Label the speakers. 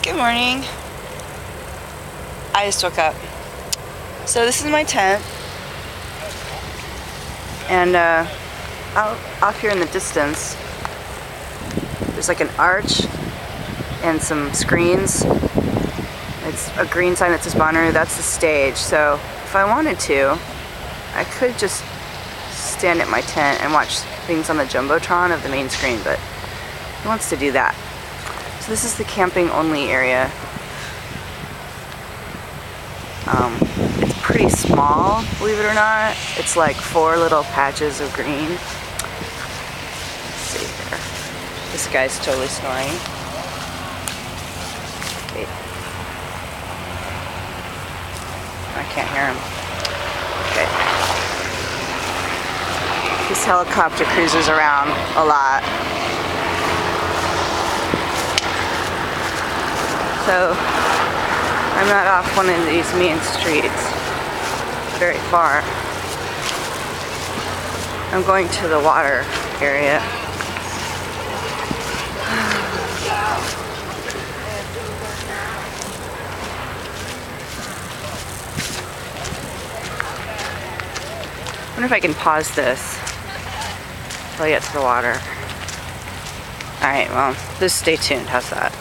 Speaker 1: Good morning. I just woke up. So this is my tent, and out off here in the distance there's like an arch and some screens. It's a green sign that says Bonnaroo. That's the stage. So if I wanted to, I could just stand at my tent and watch things on the jumbotron of the main screen, but who wants to do that? So this is the camping only area. It's pretty small, believe it or not. It's like 4 little patches of green. Let's see here. This guy's totally snoring. Okay. I can't hear him. Okay. This helicopter cruises around a lot. So I'm not off one of these main streets very far. I'm going to the water area. I wonder if I can pause this until I get to the water. Alright, well, just stay tuned. How's that?